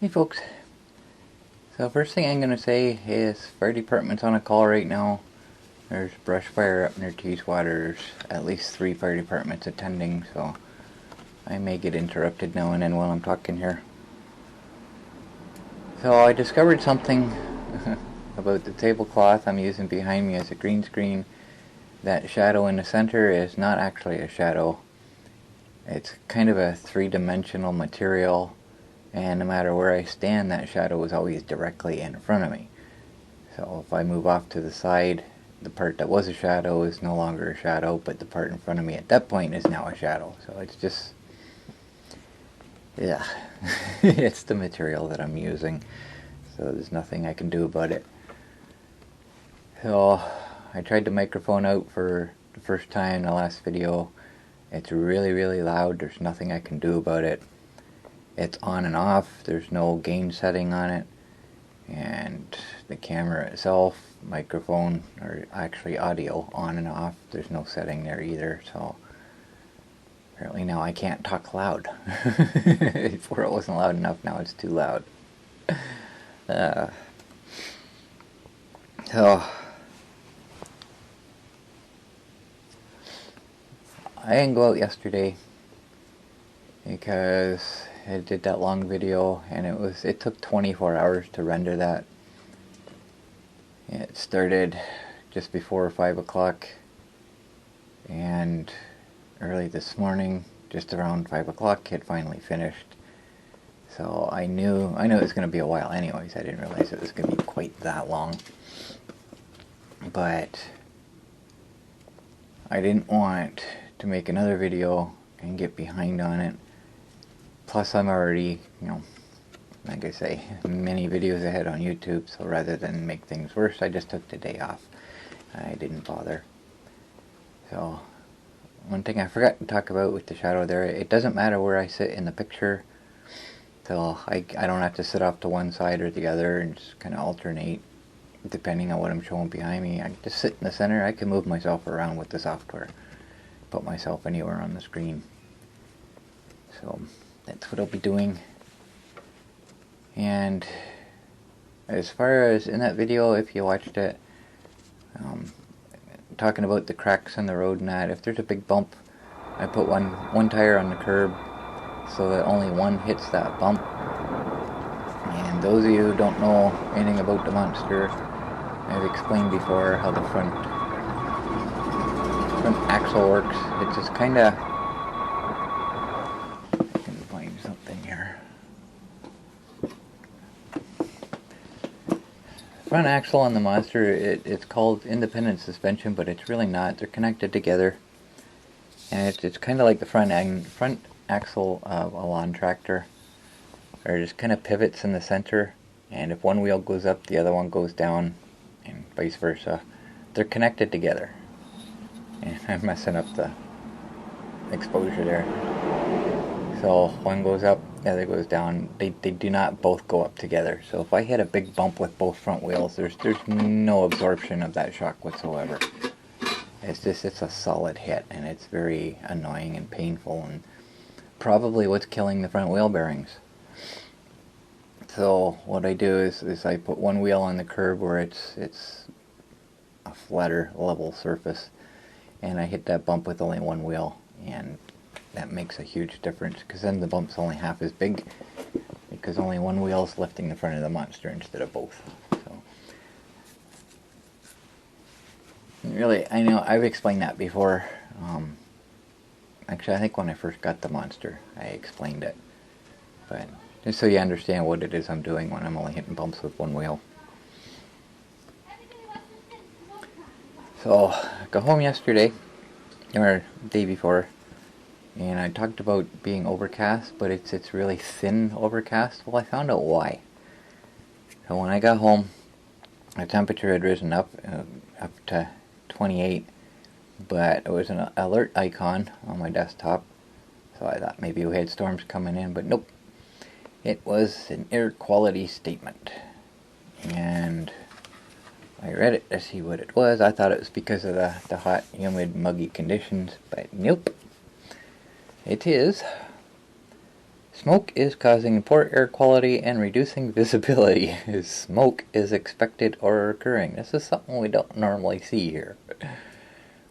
Hey folks, so first thing I'm going to say is fire department's on a call right now. There's brush fire up near Teeswater. There's at least 3 fire departments attending, so I may get interrupted now and then while I'm talking here. So I discovered something about the tablecloth I'm using behind me as a green screen. That shadow in the center is not actually a shadow. It's kind of a 3-dimensional material, and no matter where I stand, that shadow is always directly in front of me. So if I move off to the side, the part that was a shadow is no longer a shadow, but the part in front of me at that point is now a shadow. So it's just, yeah, it's the material that I'm using, so there's nothing I can do about it. So I tried the microphone out for the first time in the last video. It's really, really loud. There's nothing I can do about it. It's on and off. There's no gain setting on it. And the camera itself, microphone, or actually audio, on and off. There's no setting there either. So apparently now I can't talk loud. Before it wasn't loud enough, now it's too loud. So I didn't go out yesterday because I did that long video, and it took 24 hours to render that. It started just before 5 o'clock, and early this morning, just around 5 o'clock, it finally finished. So I knew it was going to be a while anyways. I didn't realize it was going to be quite that long. But I didn't want to make another video and get behind on it. Plus I'm already, like I say, many videos ahead on YouTube, so rather than make things worse, I just took the day off. I didn't bother. So, one thing I forgot to talk about with the shadow there, it doesn't matter where I sit in the picture, so I don't have to sit off to one side or the other and just kind of alternate depending on what I'm showing behind me. I can just sit in the center. I can move myself around with the software, put myself anywhere on the screen. So that's what I'll be doing. And as far as in that video, if you watched it, talking about the cracks in the road and that, if there's a big bump, I put one tire on the curb so that only one hits that bump. And those of you who don't know anything about the monster, I've explained before how the front axle works. It's just kind of, I can find something here. Front axle on the monster, it's called independent suspension, but it's really not. They're connected together, and it's kind of like the front axle of a lawn tractor. There are just kind of pivots in the center, and if one wheel goes up, the other one goes down, and vice versa. They're connected together. And I'm messing up the exposure there. So one goes up, the other goes down. They do not both go up together. So if I hit a big bump with both front wheels, there's no absorption of that shock whatsoever. It's a solid hit, and it's very annoying and painful, and probably what's killing the front wheel bearings. So what I do is I put one wheel on the curb where it's a flatter, level surface, and I hit that bump with only one wheel, and that makes a huge difference, because then the bump's only half as big, because only one wheel's lifting the front of the monster instead of both. So really, I know I've explained that before. Actually, I think when I first got the monster, I explained it, but just so you understand what it is I'm doing when I'm only hitting bumps with one wheel. So, I got home yesterday, or the day before, and I talked about being overcast, but it's really thin overcast. Well, I found out why. So when I got home, the temperature had risen up to 28, but it was an alert icon on my desktop, so I thought maybe we had storms coming in, but nope. It was an air quality statement, and I read it to see what it was. I thought it was because of the hot, humid, muggy conditions, but nope. It is Smoke is causing poor air quality and reducing visibility. Smoke is expected or occurring. This is something we don't normally see here.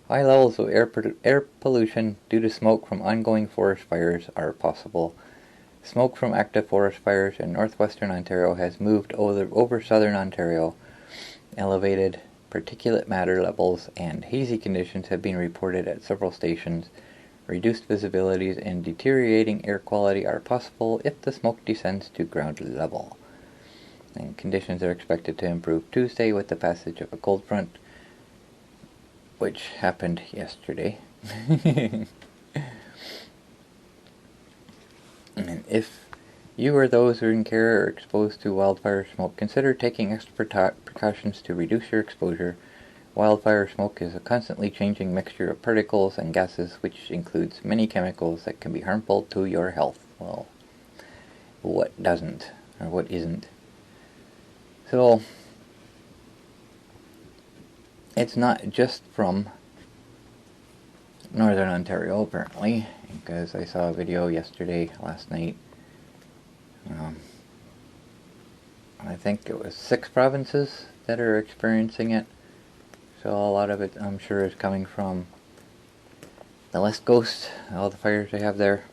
High levels of air pollution due to smoke from ongoing forest fires are possible. Smoke from active forest fires in northwestern Ontario has moved over southern Ontario. Elevated particulate matter levels and hazy conditions have been reported at several stations. Reduced visibilities and deteriorating air quality are possible if the smoke descends to ground level. And conditions are expected to improve Tuesday with the passage of a cold front, which happened yesterday. And if you or those who are in care are exposed to wildfire smoke, consider taking extra precautions to reduce your exposure. Wildfire smoke is a constantly changing mixture of particles and gases, which includes many chemicals that can be harmful to your health. Well, what doesn't, or what isn't? So, it's not just from Northern Ontario, apparently, because I saw a video last night. I think it was 6 provinces that are experiencing it. So a lot of it, I'm sure, is coming from the West Coast, all the fires they have there.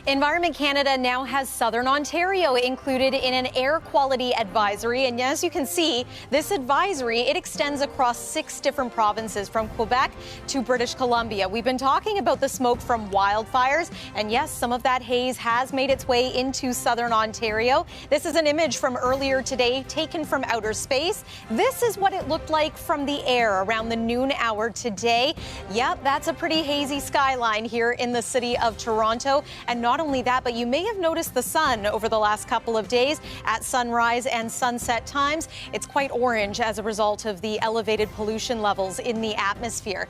Environment Canada now has Southern Ontario included in an air quality advisory, and as you can see, this advisory, it extends across 6 different provinces from Quebec to British Columbia. We've been talking about the smoke from wildfires, and yes, some of that haze has made its way into Southern Ontario. This is an image from earlier today taken from outer space. This is what it looked like from the air around the noon hour today. Yep, that's a pretty hazy skyline here in the city of Toronto. And not only that, but you may have noticed the sun over the last couple of days at sunrise and sunset times. It's quite orange as a result of the elevated pollution levels in the atmosphere.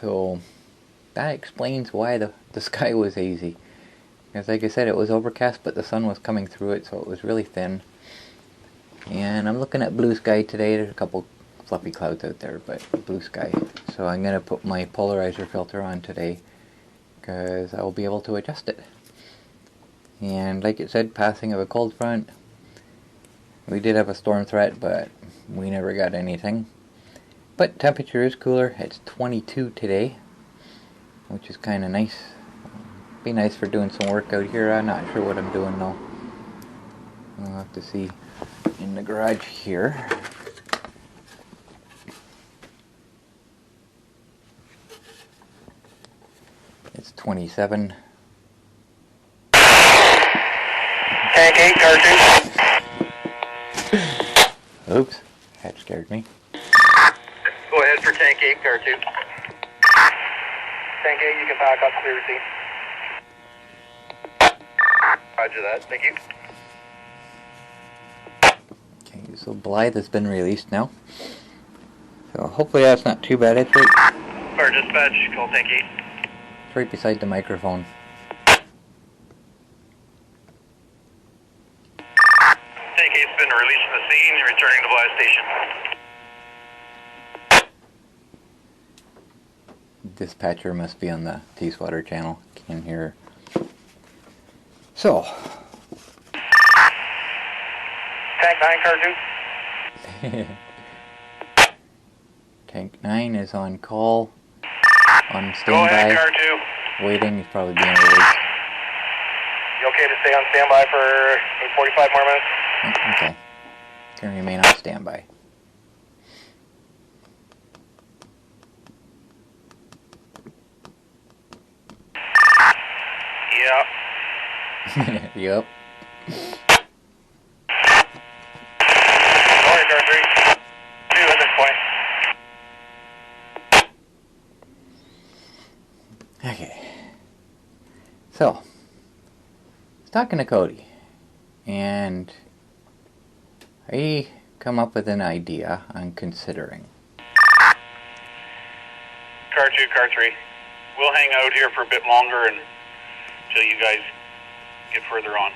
So that explains why the sky was hazy. Because like I said, it was overcast, but the sun was coming through it, so it was really thin. And I'm looking at blue sky today. There's a couple fluffy clouds out there, but blue sky. So I'm going to put my polarizer filter on today, because I will be able to adjust it. And like it said, passing of a cold front. We did have a storm threat, but we never got anything. But temperature is cooler. It's 22 today, which is kind of nice. Be nice for doing some work out here. I'm not sure what I'm doing though. I'll have to see in the garage here. It's 27. Tank 8, cartridge. Oops, that scared me. Go ahead for tank 8, cartridge. Tank 8, you can pack up, clear receipt. Roger that, thank you. Okay, so Blythe has been released now. So hopefully that's not too bad. It's right, Fire dispatch, call tank 8. it's right beside the microphone. Tank 8's been released from the scene and returning to Blythe Station. Dispatcher must be on the Teeswater channel. Can't hear her. So. Tank 9, cartridge. Tank 9 is on call. On Go ahead, standby. car 2. Waiting. He's probably being released. You okay to stay on standby for 45 more minutes? Okay. Can remain on standby. Yeah. Yep. Sorry, car 3. 2 at this point. Okay. So, I was talking to Codey, and I come up with an idea I'm considering. Car 2, car 3. We'll hang out here for a bit longer until you guys get further on.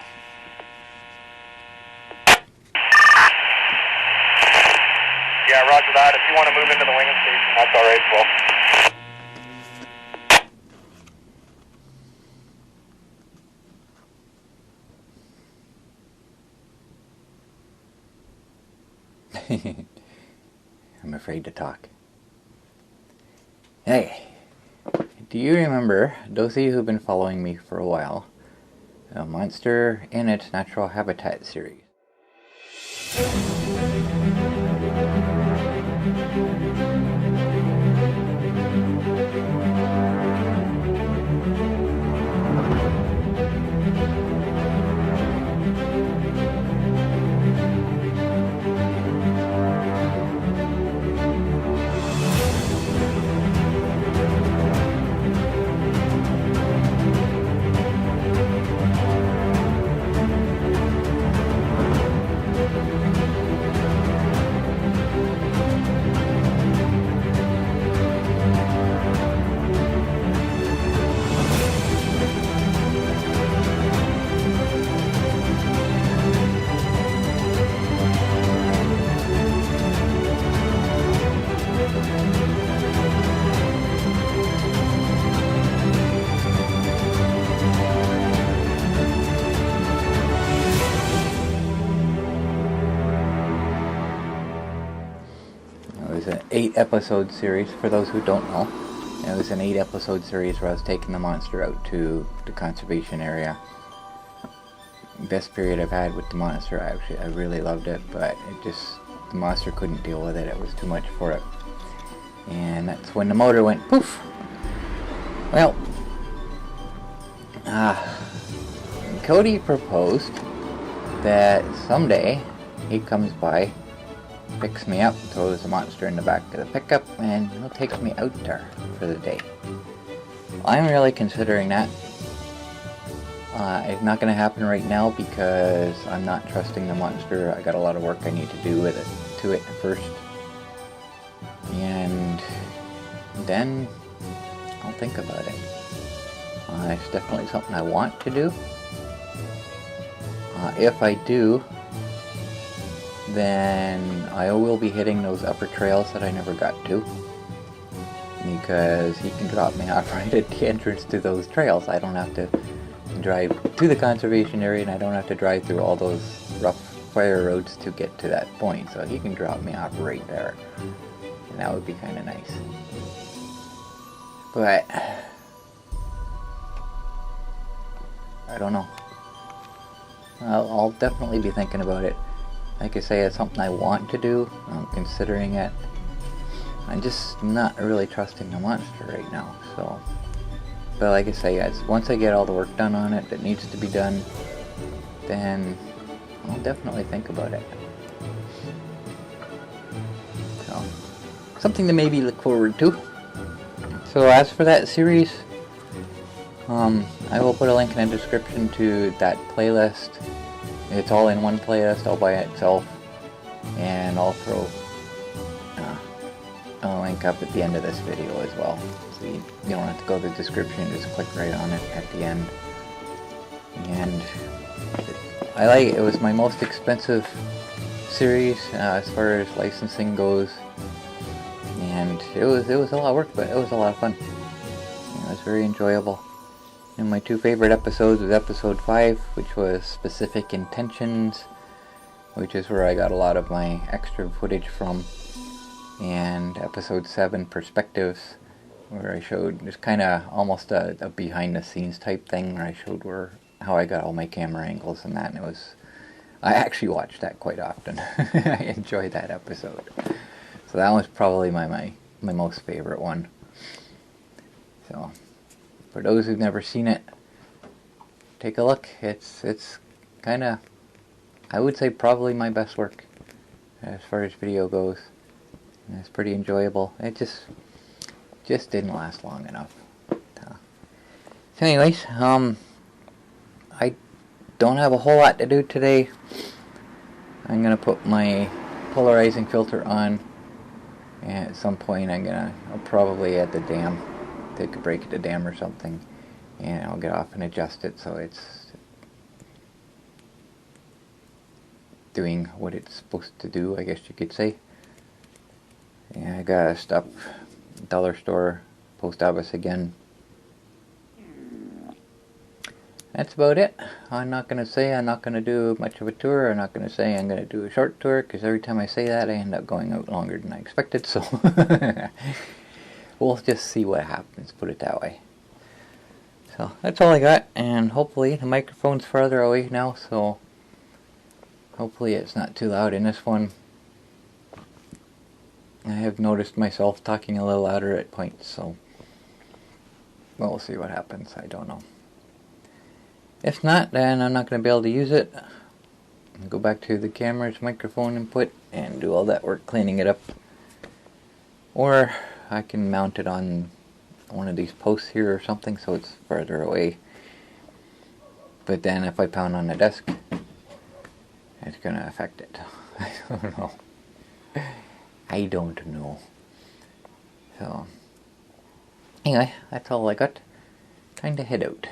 Yeah, roger that. If you want to move into the winging station, that's all right as well. I'm afraid to talk. Hey, do you remember, those of you who've been following me for a while, a Monster in its Natural Habitat series? It was an 8-episode series, for those who don't know. It was an 8-episode series where I was taking the monster out to the conservation area. Best period I've had with the monster. I really loved it, but the monster couldn't deal with it. It was too much for it. And that's when the motor went poof. Well, Codey proposed that someday he comes by, picks me up, throws the monster in the back of the pickup, and he'll take me out there for the day. I'm really considering that. It's not going to happen right now because I'm not trusting the monster. I got a lot of work I need to do to it first, and then I'll think about it. It's definitely something I want to do. If I do, then I will be hitting those upper trails that I never got to, because he can drop me off right at the entrance to those trails. I don't have to drive to the conservation area, and I don't have to drive through all those rough fire roads to get to that point, so he can drop me off right there, and that would be kind of nice. But I don't know. I'll definitely be thinking about it. Like I say, it's something I want to do. I'm considering it. I'm just not really trusting the monster right now, so. But like I say, once I get all the work done on it that needs to be done, then I'll definitely think about it. So, something to maybe look forward to. So as for that series, I will put a link in the description to that playlist. It's all in one playlist all by itself, and I'll throw a link up at the end of this video as well, so you don't have to go to the description, just click right on it at the end. And it was my most expensive series as far as licensing goes, and it was a lot of work, but it was a lot of fun. It was very enjoyable. And my two favorite episodes was episode 5, which was Specific Intentions, which is where I got a lot of my extra footage from, and episode 7, Perspectives, where I showed just kind of almost a behind the scenes type thing, where I showed how I got all my camera angles and that, and I actually watched that quite often. I enjoyed that episode. So that was probably my most favorite one. So for those who've never seen it, take a look. It's kind of, I would say, probably my best work as far as video goes. And it's pretty enjoyable. It just didn't last long enough. So anyways, I don't have a whole lot to do today. I'm gonna put my polarizing filter on, and at some point I'll probably at the dam, take a break at the dam or something, and I'll get off and adjust it so it's doing what it's supposed to do, I guess you could say. And I gotta stop dollar store, post office again. that's about it. I'm not going to say I'm not going to do much of a tour. I'm not going to say I'm going to do a short tour, because every time I say that I end up going out longer than I expected, so we'll just see what happens, put it that way. So that's all I got, and hopefully the microphone's farther away now, so hopefully it's not too loud in this one. I have noticed myself talking a little louder at points, so we'll see what happens. I don't know. If not, then I'm not going to be able to use it. I'll go back to the camera's microphone input and do all that work cleaning it up. Or I can mount it on one of these posts here or something so it's further away. But then if I pound on the desk, it's going to affect it. I don't know. I don't know. So, anyway, that's all I got. Time to head out.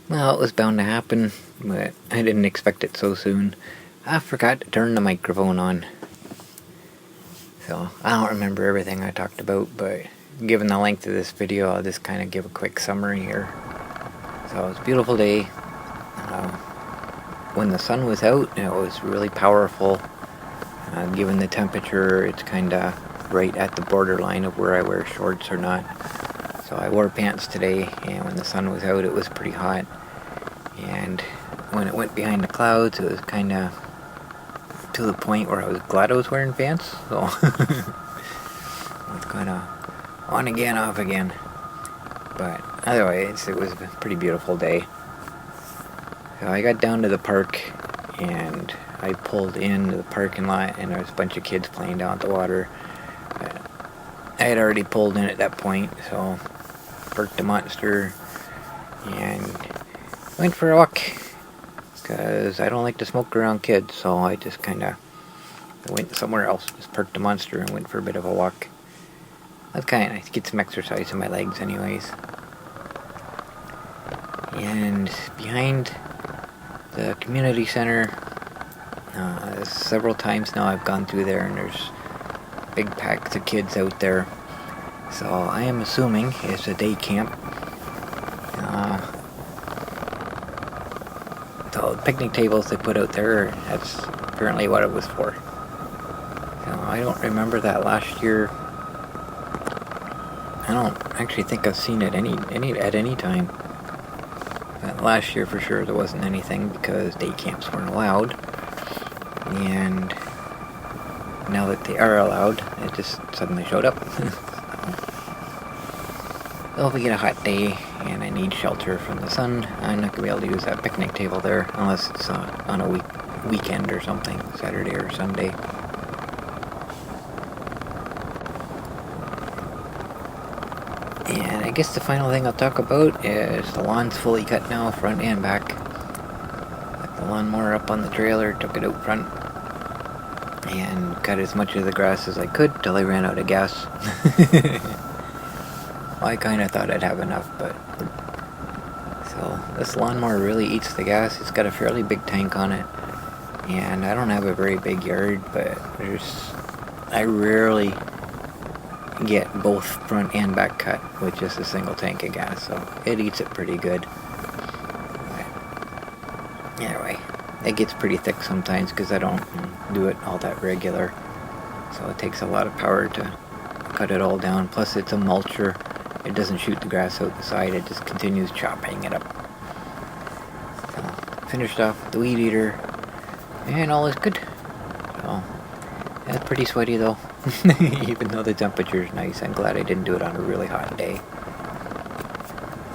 Well, it was bound to happen, but I didn't expect it so soon. I forgot to turn the microphone on. So, I don't remember everything I talked about, but given the length of this video, I'll just kind of give a quick summary here. So, it was a beautiful day. When the sun was out, it was really powerful. Given the temperature, it's kind of right at the borderline of where I wear shorts or not. So I wore pants today, and when the sun was out, it was pretty hot. And when it went behind the clouds, it was kind of to the point where I was glad I was wearing pants. So I was kind of on again, off again. But otherwise, it was a pretty beautiful day. So I got down to the park, and I pulled into the parking lot, and there was a bunch of kids playing down at the water. I had already pulled in at that point, so parked the Monster and went for a walk, because I don't like to smoke around kids, so I just kind of went somewhere else, just parked the Monster and went for a bit of a walk. That's kind of nice to get some exercise in my legs anyways. And behind the community center, several times now I've gone through there, and there's big packs of kids out there. So I am assuming it's a day camp. So the picnic tables they put out there, that's apparently what it was for. So I don't remember that last year. I don't actually think I've seen it at any time. But last year for sure there wasn't anything, because day camps weren't allowed. And now that they are allowed, it just suddenly showed up. So if we get a hot day and I need shelter from the sun, I'm not going to be able to use that picnic table there unless it's on a weekend or something, Saturday or Sunday. And I guess the final thing I'll talk about is the lawn's fully cut now, front and back. Got the lawnmower up on the trailer, took it out front, and cut as much of the grass as I could till I ran out of gas. I kind of thought I'd have enough, but... So, this lawnmower really eats the gas. It's got a fairly big tank on it, and I don't have a very big yard, but I rarely get both front and back cut with just a single tank of gas, so it eats it pretty good. But anyway, it gets pretty thick sometimes because I don't do it all that regular, so it takes a lot of power to cut it all down. Plus it's a mulcher. It doesn't shoot the grass out the side, it just continues chopping it up. So, finished off with the weed eater, and all is good. So, it's pretty sweaty though. Even though the temperature's nice, I'm glad I didn't do it on a really hot day.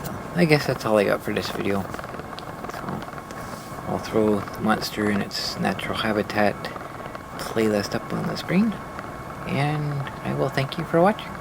So, I guess that's all I got for this video. So, I'll throw the Monster in its natural habitat playlist up on the screen, and I will thank you for watching.